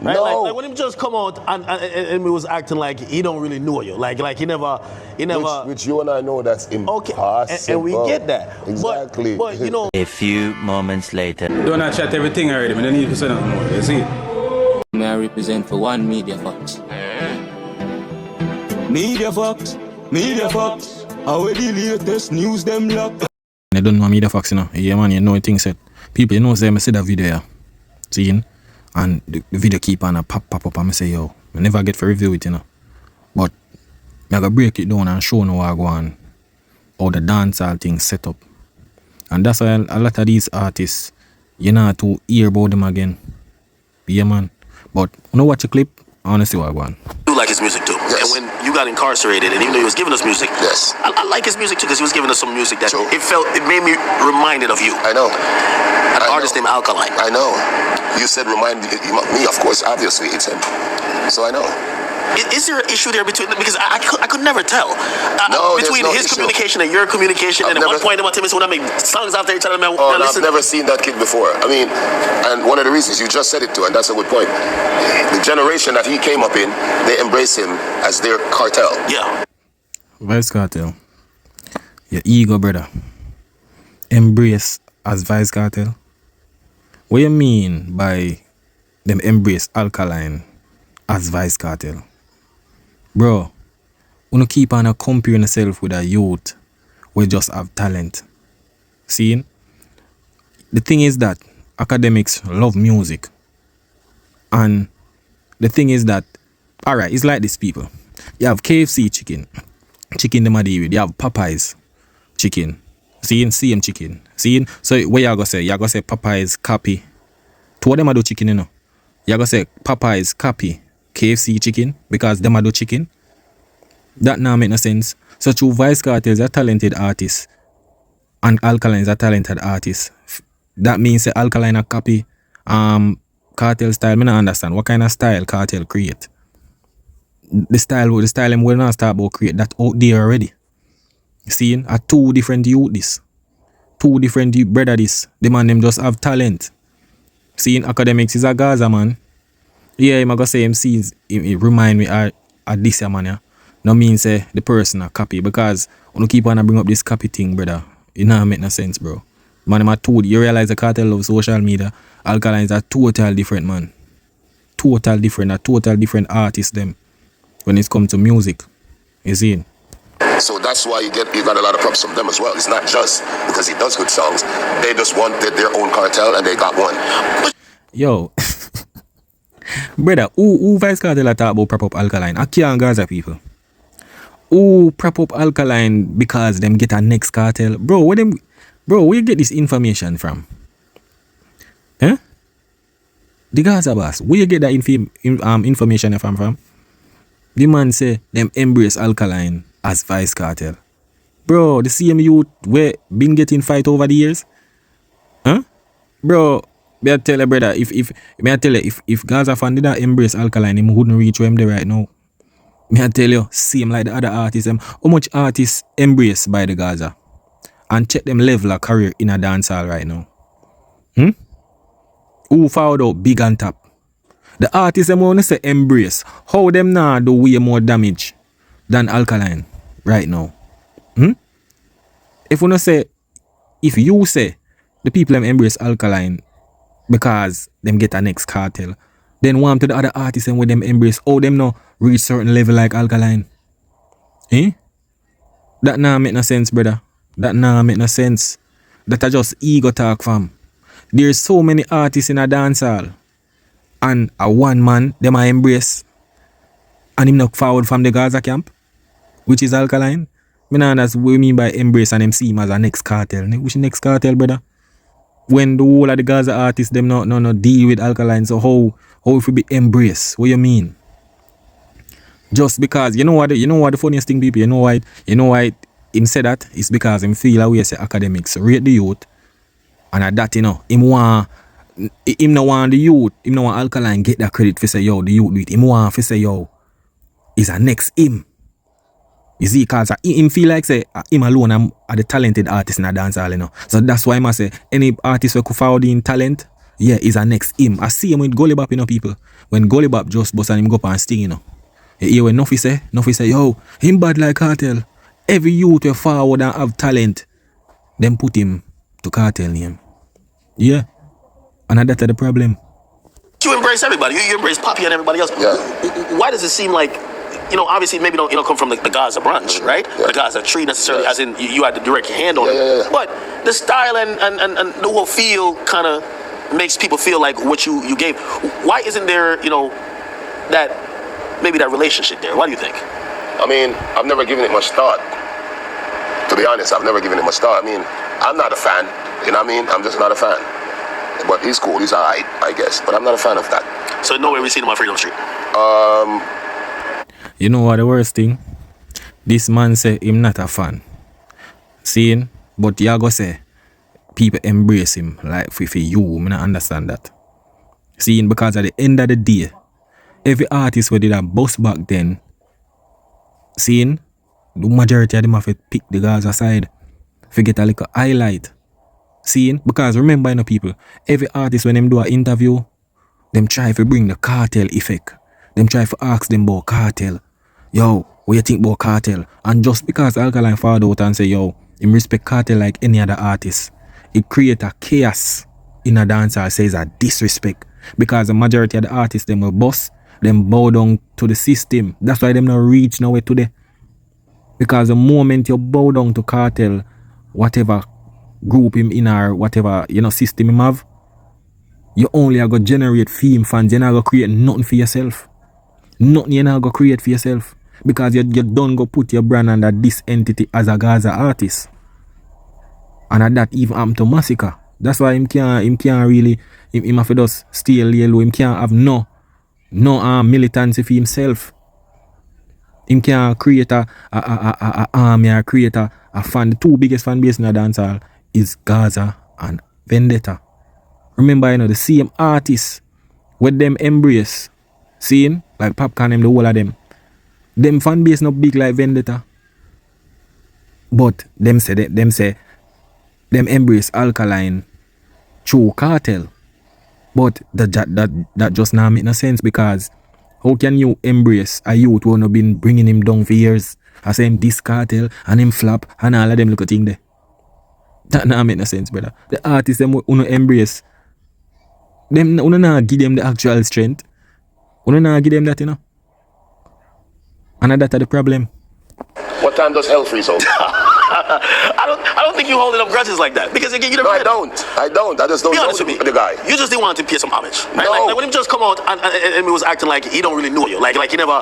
right? No. Like when him just come out and he was acting like he don't really know you, like he never. Which you and I know that's impossible. Okay, and we get that. Exactly. But you know. A few moments later. Don't I chat everything already, man. I need to say nothing more. You see? May I represent for one Media Fox. Media Fox. How the latest news them lock. I don't know Media Fox, you know. Yeah, man, you know things said. People, you know, say I see that video, yeah. Seeing? And the video keep on a pop up and I say, yo, I never get to review it, you know. But I gotta break it down and show no what I go on. How the dancehall thing set up. And that's why a lot of these artists, you know, to hear about them again. Yeah, man. But when I watch a clip, I want to see what I go on. You like his music too. Yes. And when you got incarcerated, and even though he was giving us music, Yes. I like his music too because he was giving us some music that True. it made me reminded of you. I know. An artist named Alkaline. I know. You said remind me, of course, obviously, it's him. So I know. Is there an issue there between them? Because I could never tell. No, between there's no his issue. communication and your communication, and at one point about Timmy, when I make songs after each other, man, Oh, listen. I've never seen that kid before. I mean, and one of the reasons you just said it too, and that's a good point. The generation that he came up in, they embrace him as their cartel. Yeah. Vybz Kartel. Your ego, brother. Embrace as Vybz Kartel. What you mean by them embrace Alkaline as Vybz Kartel? Bro, you keep on comparing yourself with a youth who just have talent. See? The thing is that academics love music. And the thing is that, alright, it's like this, people. You have KFC chicken. Chicken them a deal with. You have Popeyes chicken. Seeing same chicken. Seeing? So what you gonna say? You gonna say Popeyes copy. To what them a do chicken, you know? You gonna say Popeyes copy KFC chicken because them a do chicken? That now make no sense. So true, Vybz Kartel is a talented artist and Alkaline is a talented artist. That means that Alkaline a copy Kartel style. I don't understand what kind of style Kartel create. The style them will not start about create that out there already. Seeing? A two different youth this. Two different youth brother this. The man them just have talent. Seeing academics is a Gaza man. Yeah, I'm gonna say him sees it remind me of this man, yeah. No mean say the person a copy because when you keep on bring up this copy thing, brother, it not make no sense, bro. Man, I'm a told you realize the Kartel of social media, Alkaline is a total different man. A total different artist them when it comes to music. You see? So that's why you got a lot of props from them as well. It's not just because he does good songs. They just wanted their own cartel and they got one. Yo. Brother, who Vybz Kartel a talk about prop up Alkaline? I can't Gaza people. Who prop up Alkaline because them get a next cartel? Bro, where you get this information from? Huh? The Gaza boss, where you get that information from? The man say them embrace Alkaline as Vybz Kartel. Bro, the same youth where been getting fight over the years? Huh? Bro, may I tell you, brother, if Gaza fan did not embrace Alkaline, him wouldn't reach where him there right now. May I tell you, same like the other artists, how much artists embraced by the Gaza? And check them level of career in a dancehall right now. Who found out big on top? The artists them want to say embrace. How them now do way more damage than Alkaline right now? If you say the people them embrace Alkaline because them get a next cartel, then one to the other artists and with them embrace how them now reach certain level like Alkaline. That now make no sense, brother. That now make no sense. That are just ego talk, fam. There's so many artists in a dancehall. And a one man, them I embrace. And him not forward from the Gaza camp, which is Alkaline. I know that's what we mean by embrace and them see him as a next cartel. Which next cartel, brother? When the whole of the Gaza artists, them not deal with Alkaline, so how if we be embrace? What you mean? Just because, you know what the funniest thing, people, you know why him say that? It's because him feel away say academics rate the youth. And at that, him no want the youth, him no want Alkaline get that credit for say, yo, the youth do it. Him want for say, yo, is a next him. You see, because him feel like say, him alone are the talented artist in a dancehall, So that's why I say, any artist who could forward in talent, Yeah, is a next him. I see him with Gully Bop, you know, people. When Gully Bop just bust and him go up and sting, you know. You hear when Nuffy say, yo, him bad like Kartel. Every youth will forward and have talent. Then put him to Kartel name. Yeah. And that's the problem. You embrace everybody. You embrace Poppy and everybody else. Yeah. Why does it seem like, obviously maybe don't come from the Gaza branch, right? Yeah. The Gaza tree necessarily, as in you had to direct your hand on it. Yeah. But the style and the whole feel kind of makes people feel like what you gave. Why isn't there, that relationship there? Why do you think? I mean, I've never given it much thought. To be honest, I've never given it much thought. I mean, I'm not a fan. You know what I mean? I'm just not a fan. But he's cool. He's alright, I guess. But I'm not a fan of that. So nowhere we seen him on Freedom Street. You know what the worst thing? This man say him not a fan. Seeing? But you go say people embrace him like for you. I don't understand that. Seeing? Because at the end of the day, every artist who did a bust back then, seeing? The majority of them have to pick the Gaza side. Forget a little highlight. Seeing? Because remember, people, every artist when them do an interview, them try to bring the Kartel effect. Them try to ask them about Kartel. Yo, what you think about Kartel? And just because Alkaline found out and say, yo, him respect Kartel like any other artist, it create a chaos in a dancehall, says a disrespect. Because the majority of the artists, them will boss, them bow down to the system. That's why them not reach nowhere today. Because the moment you bow down to Kartel, whatever group him in or whatever, system him have, you only are going to generate fame fans. You're not going to create nothing for yourself. Nothing you're not going to create for yourself. Because you don't go put your brand under this entity as a Gaza artist. And that even happened to Masicka. That's why him can't really, him have to just stay low. Him can't have no militancy for himself. Him can't create a army or create a fan. The two biggest fan base in the dancehall is Gaza and Vendetta. Remember, the same artists with them embrace. Seeing? Like Popcorn, them, the whole of them. Them fan base not big like Vendetta. But them them embrace Alkaline through Kartel. But that just not make no sense, because how can you embrace a youth who have been bringing him down for years? I say him this Kartel and him flap and all of them look at thing there. That not make no sense, brother. The artists them who no embrace, them who not give them the actual strength. Who not give them that, And that's the problem. What time does hell freeze out? I don't think you holding up grudges like that, because again, you never. No, I don't. I just don't Be know honest with me. the guy. You just didn't want to pay some homage, right? No. Like when him just come out and he was acting like he don't really know you, like he never.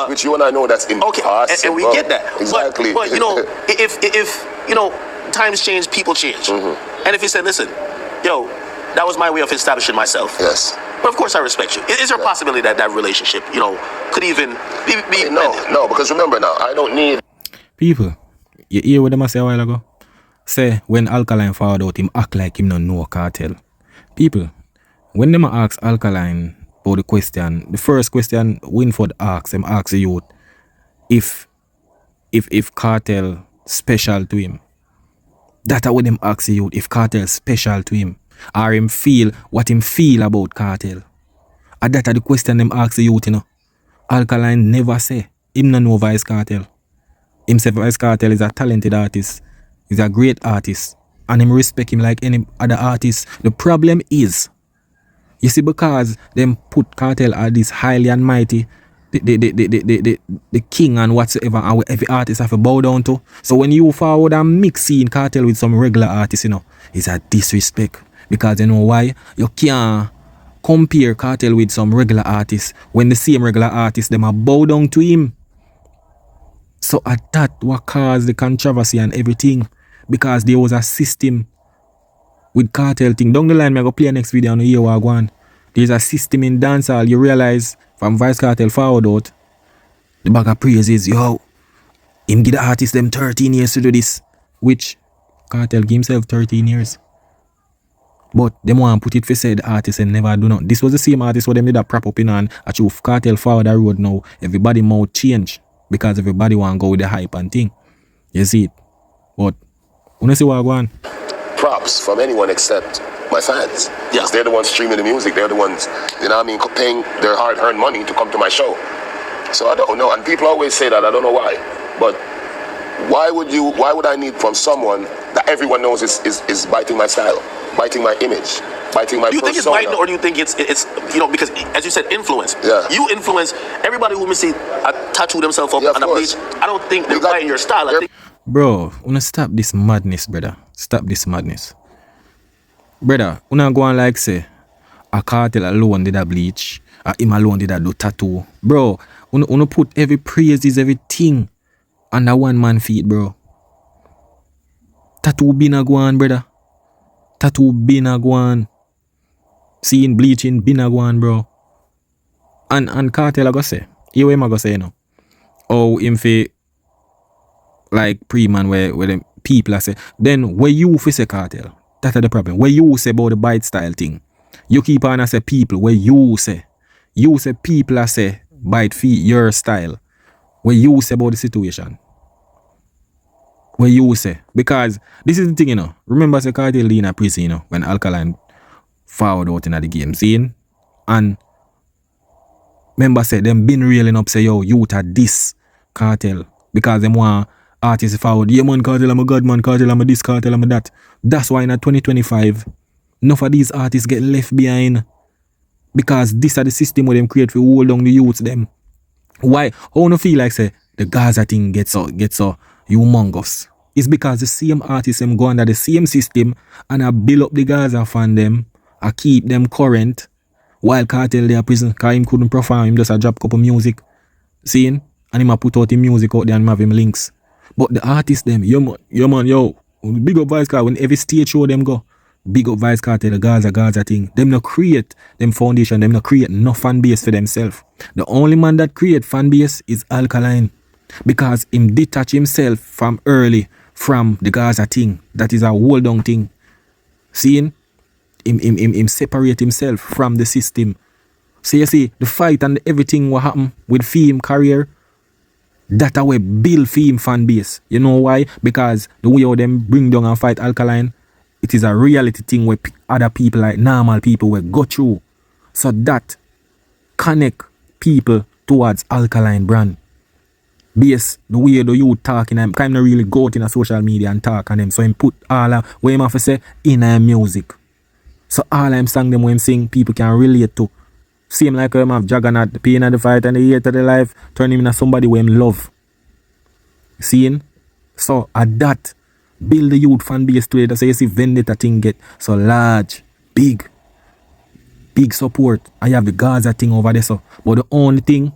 Which you and I know that's impossible. Okay, and we get that. Exactly. But if times change, people change. Mm-hmm. And if he said, listen, yo, that was my way of establishing myself. Yes. But of course I respect you. Is there a possibility that relationship, could even be No, because remember now, I don't need. People, you hear what them say a while ago? Say when Alkaline found out, him act like him not know Kartel. People, when them ask Alkaline about the question, the first question Winford asks, him ask the youth if Kartel special to him. That's what them ask the youth, if Kartel special to him. Or him feel what him feel about Kartel. And that's the question them ask the youth, Alkaline never say him no know Vybz Kartel. Himself, Vybz Kartel is a talented artist. He's a great artist. And him respect him like any other artist. The problem is, you see, because them put Kartel as this highly and mighty, the king and whatsoever, and every artist have to bow down to. So when you forward and mix seeing Kartel with some regular artists, it's a disrespect. Because you know why? You can't compare Kartel with some regular artists when the same regular artists them are bow down to him. So at that what caused the controversy and everything, because there was a system with Kartel thing. Down the line, I'm going to play next video on the year what I go on. There's a system in dancehall. You realize from Vybz Kartel forward out, the bag of praise is, yo, him give the artist them 13 years to do this, which Kartel give himself 13 years. But them want to put it for say the artist and never do not. This was the same artist where them did that prop up in and actually Kartel forward that road now. Everybody mouth change because everybody want to go with the hype and thing. You see it. But when you see what I go on? props from anyone except my fans. Yeah. 'Cause they're the ones streaming the music. They're the ones, you know what I mean, paying their hard-earned money to come to my show. So I don't know. And people always say that. I don't know why. But why would I need from someone that everyone knows is biting my style, biting my image, biting my persona? Do you think it's biting, or do you think it's because as you said, influence. Yeah. You influence everybody who see tattoo themselves up Yeah, of on a course. bleach. I don't think they're biting your style. I think Bro, wanna stop this madness, brother. Stop this madness. Brother, wanna go on like say, a Kartel alone did a bleach, a him alone did a do tattoo. Bro, wanna put every praises, everything under one man feet, bro. Tattoo been a go on, brother. Tattoo been a go on. Seeing bleaching been a go on, bro. And Kartel I go say, here what him I go say, you know. Oh, him fi like pre-man where the people are say, then where you fi say Kartel? That's the problem. Where you say about the bite style thing. You keep on and say people where you say people are say bite feet your style. Where you say about the situation. Where you say. Because this is the thing, you know. Remember say Kartel in a prison, you know, when Alkaline forward out in the game, seeing? And remember say them been reeling up say yo, youth are this Kartel. Because them want artists forward. Yeah man, Kartel I'm a god man, Kartel I'm a this, Kartel I'm a that. That's why in 2025, enough of these artists get left behind. Because this are the system where them create for hold on the youths them. Why? How no feel like say the Gaza thing gets so humongous? It's because the same artists them go under the same system and I build up the Gaza fan them, I keep them current while Kartel they are prison because him couldn't perform, him just a drop couple music. Seeing? And him a put out the music out there and him have him links. But the artists them, yo man, big up Vybz Kartel when every stage show them go. Big up Vybz Kartel, the Gaza thing. Them no create them foundation, them no create no fan base for themselves. The only man that create fan base is Alkaline. Because him detach himself from early from the Gaza thing. That is a hold down thing. Seeing? Him separate himself from the system. So you see, the fight and everything what happen with Fame career, that a way build Fame fan base. You know why? Because the way how them bring down and fight Alkaline, it is a reality thing where other people like normal people will go through. So that connect people towards Alkaline brand. Base the way the you talking, I'm kind of really go out in a social media and talk on them. So him put all of what him have to say in a music. So all I'm sang them when him sing, people can relate to. Same like him have Juggernaut, the pain of the fight and the hate of the life, turn him into somebody who him love. Seeing? So at that, build the youth fan base to it. That's how you see Vendetta thing get so large, big support. I have the Gaza thing over there. So, but the only thing,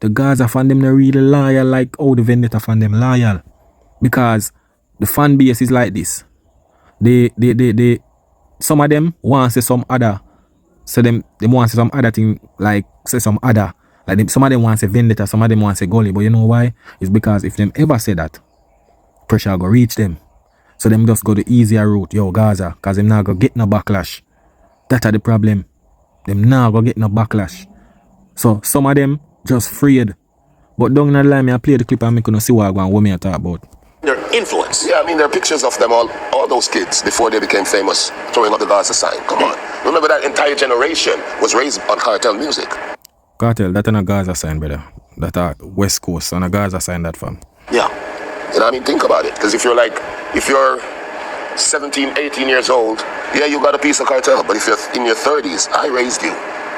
the Gaza fan them not really loyal like how the Vendetta fan them loyal. Because the fan base is like this. They some of them want to say some other. So them want to say some other thing like say some other. Like some of them want to say Vendetta, some of them want to say Gully. But you know why? It's because if them ever say that, pressure go reach them. So them just go the easier route, yo Gaza, cause them not go get no backlash. That's the problem. Them not go get no backlash. So some of them just afraid. But down the line, I play the clip and I can see what I talk about. their influence. Yeah, I mean, there are pictures of them all those kids before they became famous, throwing up the Gaza sign. Come on. Remember that entire generation was raised on Kartel music. Kartel, that ain't a Gaza sign, brother. That a West Coast and a Gaza sign that fam. Yeah. You know what I mean? Think about it. Because if you're 17, 18 years old, yeah, you got a piece of Kartel. But if you're in your 30s, I raised you.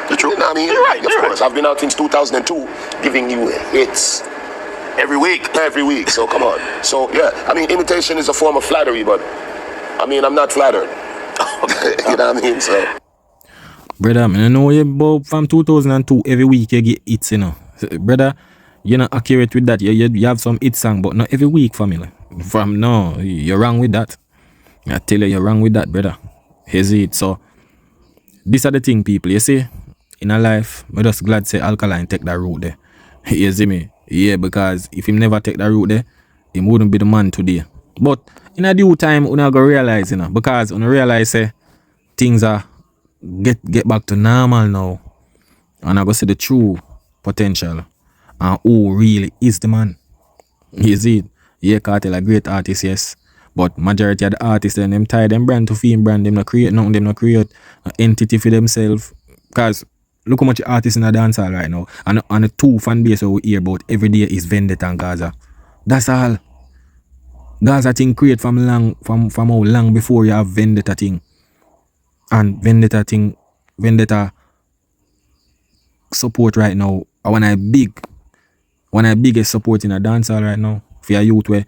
The truth. You know what I mean? You're right. Of course. I've been out since 2002 giving you hits. Every week. Every week. So come on. So, yeah. I mean, imitation is a form of flattery, but I mean, I'm not flattered. You know what I mean? So. Brother, I know you about from 2002, every week you get hits, you know. Brother, you're not accurate with that. You have some hit song, but not every week, family. No, you're wrong with that. I tell you, you're wrong with that, brother. Hesitate. So, these are the thing, people. You see, in a life, I'm just glad to say Alkaline take that route there. You see me? Yeah, because if he never take that route there, he wouldn't be the man today. But in a due time, we're not going to realize, you know, because when you realize, say, things are get back to normal now, and I go see the true potential and who really is the man. You see it? Yeah, Kartel a great artist, yes, But majority of the artists then them tie them brand to fame brand, them not create nothing, them not create an entity for themselves. Cause look how much artists in the dancehall right now. And the two fan base we hear about every day is Vendetta and Gaza. That's all. Gaza thing create from how long before you have Vendetta thing. And Vendetta support right now. One of the biggest support in a dancehall right now. For a youth where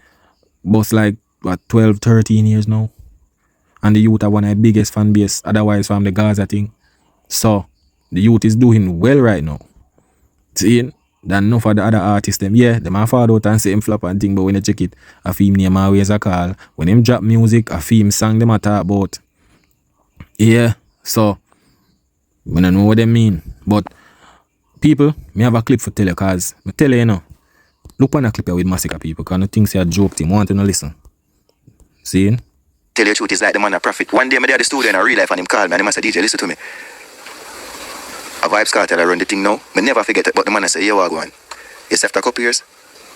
boss like what 12, 13 years now. And the youth are one of the biggest fan base otherwise from the Gaza thing. So the youth is doing well right now. Seeing than enough of the other artists them. Yeah, them have fall out and say him flop and thing, but when you check it, a film name always a call. When him drop music, a film song them a talk about. Yeah, so we don't know what they mean. But people, me have a clip for tell you, cause I tell you, you know, look on a clip here with Masicka people, cause no things say a joke thing. Want to know listen. Seeing? Tell you the truth, is like the man a prophet. One day I at the studio in a real life and him called me and him say, DJ, listen to me. A Vybz Kartel I run the thing now. Me never forget it, but the man I say, yo, I go on. Yes, after a couple years,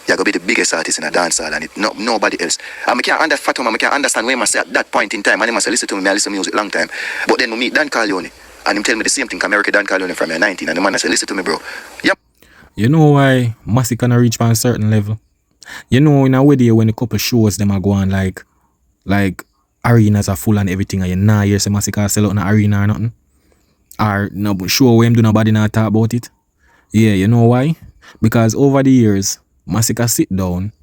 you're going to be the biggest artist in a dancehall and nobody else. And I can't understand when I say at that point in time, and I say, listen to me, I listen to music long time. But then we meet Dan Carleone, and him tell me the same thing, America Dan Carleone from your 19, and the man I say, listen to me, bro. Yep. You know why Masicka not reach by a certain level? You know, in a way when a couple shows them are going like arenas are full and everything, and you nah hear say Masicka sell out in an arena or nothing. Or no show where him do nobody not talk about it. Yeah, you know why? Because over the years, Masicka sit down,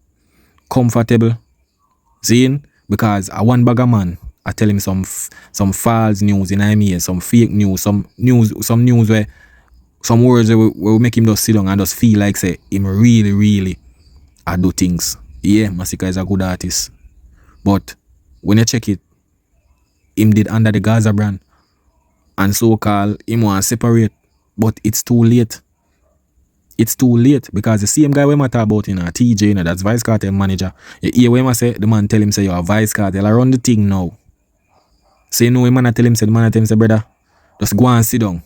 comfortable, seeing, because a one bagger man, I tell him some false news in IME, some fake news, some news where some words where make him just sit down and just feel like say him really I do things. Yeah, Masicka is a good artist. But when you check it, him did under the Gaza brand. And so-called him want separate. But it's too late. It's too late because the same guy we talk about TJ, you know, that's Vybz Kartel manager. You hear when I say the man tell him say you're a Vybz Kartel, I run the thing now. So you know when man tell him say the man tell him say brother, just go and sit down.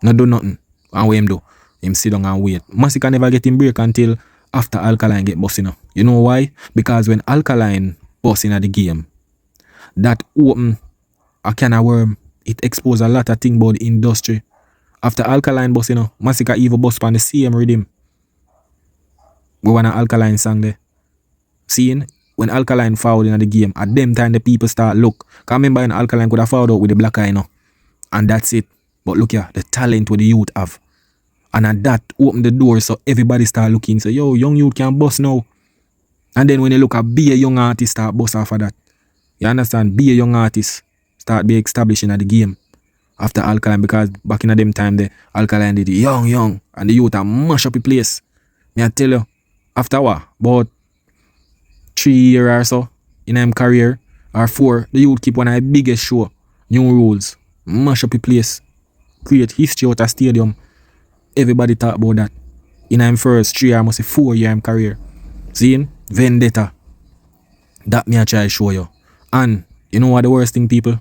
Not do nothing. And what him do? Him sit down and wait. Masicka never get him break until after Alkaline get boss, you know. You know why? Because when Alkaline boss in the game, that open a can of worm, it expose a lot of things about the industry. After Alkaline boss, you know, Masicka even boss on the same rhythm. We want an Alkaline song there. Seeing when Alkaline fouled in the game, at them time the people start look. Cause remember when Alkaline could have fouled out with the black eye, you know. And that's it. But look here, the talent what the youth have. And at that open the door so everybody start looking. So yo, young youth can boss now. And then when you look at be a young artist start boss after that. You understand? Be a young artist. Start be establishing at the game. After Alkaline, because back in them time the Alkaline did young and the youth are mash up the place. Me I tell you, after what? About 3 years or so in them career, or 4, the youth keep one of the biggest show. New rules. Mash up the place. Create history out of stadium. Everybody talk about that. In him first 3 or must say 4 year in career. Seeing? Vendetta. That me I try to show you. And you know what the worst thing, people?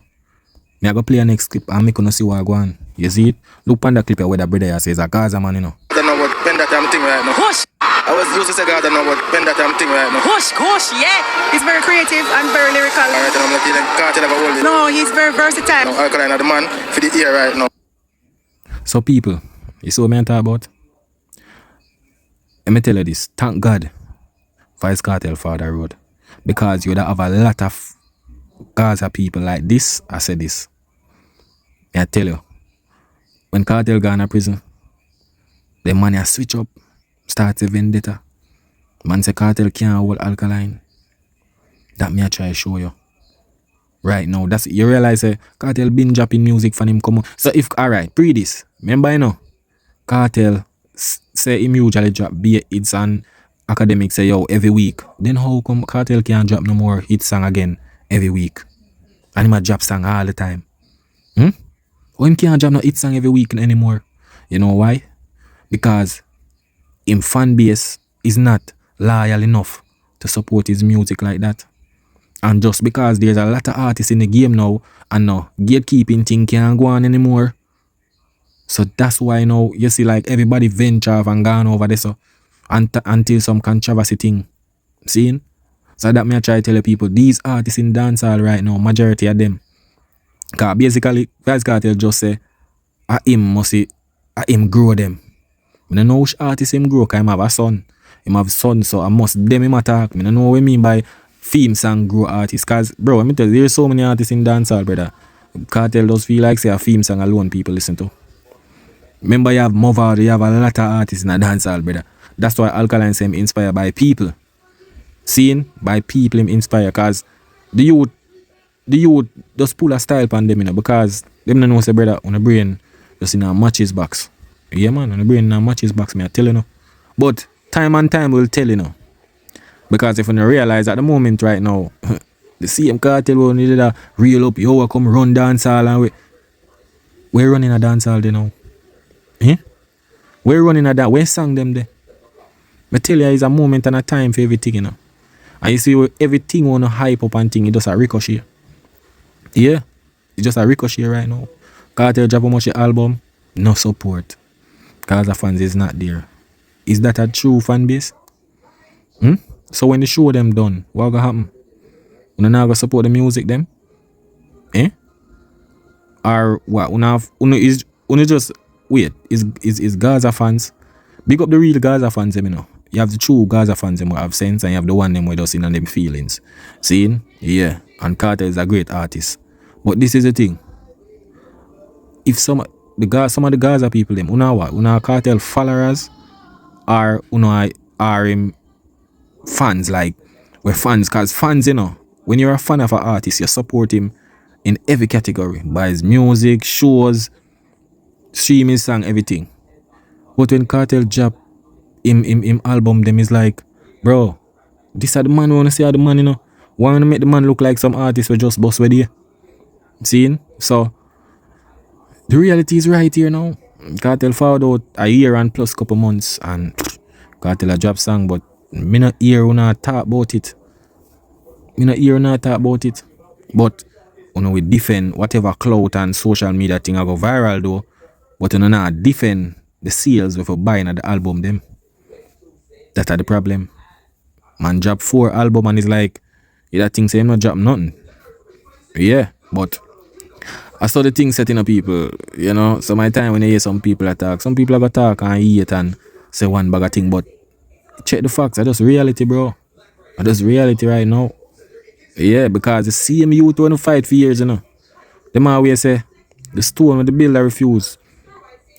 Me I go play a next clip and me gonna see what I go on. You see it? Look on the clip where the brother here says a Gaza man, you know. I don't know what Vendetta I'm thing right now. Hush! I was used to say God, I don't know what Vendetta I'm thing right now. Hush, yeah. He's very creative and very lyrical. Alright, and I'm looking at Kartel have a hold it. No, he's very versatile. Now Alkaline are the man for the ear right now. So people, you see what me talk about? Let me tell you this. Thank God Vybz Kartel for the road. Because you would have a lot of Gaza people like this. I said this. I tell you, when Kartel gone to prison, the money a switch up, start a vendetta. Man say Kartel can't hold Alkaline. That me I try to show you. Right now, that's you realize Kartel been dropping music from him come on. So if alright, pre this, remember you know, Kartel say him usually drop be hits and academics say yo every week. Then how come Kartel can't drop no more hit song again every week? And him a drop song all the time. Why him can't drop no hit song every week anymore? You know why? Because him fan base is not loyal enough to support his music like that. And just because there's a lot of artists in the game now and no gatekeeping thing can't go on anymore. So that's why now you see like everybody venture off and gone over there so until some controversy thing. Seeing? So that me I try to tell the people, these artists in dancehall right now, majority of them. Cause basically, Vybz Kartel just say, him must see, him grow them. I don't know which artist him grow, cause him have a son. Him have son, so I must them him attack. I don't know what I mean by theme song grow artists. Cause bro, let me tell you, there's so many artists in dancehall, brother. Cartel does feel like say a theme song alone people listen to. Remember you have Mova, you have a lot of artists in a dancehall, brother. That's why Alkaline say him inspired by people. Seeing by people him inspired, cause the youth just pull a style upon them, you know, because them don't know say brother on the brain just in a matches box. Yeah man, on the brain in a matches box, me I tell you know. But time and time will tell you know. Because if you don't realize at the moment right now, the same Cartel will need to reel up, yo, come run dancehall and we're running a dancehall there now. Eh? We're running a dance, where sang them there? But tell you, it's a moment and a time for everything, you know. And you see everything wanna hype up and thing, it just a ricochet. Yeah, it's just a ricochet right now. Cartel drop a much album, no support. Gaza fans is not there. Is that a true fan base? So when the show them done, what gonna happen? You not gonna support the music them? Eh? Or what? Una just wait, is Gaza fans? Big up the real Gaza fans them, you know. You have the true Gaza fans them who have sense, and you have the one them with us in and them feelings. Seeing? Yeah. And Carter is a great artist. But this is the thing. If some of the Gaza people them, una Cartel followers or are him fans, like we're fans, cause fans, you know, when you're a fan of an artist, you support him in every category. By his music, shows, streaming song, everything. But when Cartel drop him album, them is like, bro, this are the man we wanna see how the man, you know. Wanna make the man look like some artist we just bust with you. Seeing? So the reality is right here now. Cartel found out a year and plus couple months and Cartel a drop song, but me not hear una talk about it. But we defend whatever clout and social media thing I go viral though. But not defend the sales with a buying of the album them. That's the problem. Man drop 4 album and it's like, that thing say him not drop nothing. Yeah, but I saw the thing setting up people, you know. So my time when I hear some people attack, some people are gonna talk and eat and say one bag of thing, but check the facts, that's just reality, bro. That's just reality right now. Yeah, because the same youth want to fight for years, you know. Them always say the stone with the builder refuse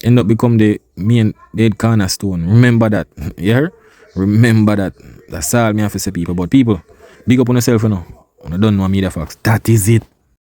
end up become the main dead cornerstone. Remember that. Yeah? Remember that. That's all me have to say, people. But people, big up on yourself, you know. I don't know media facts. That is it.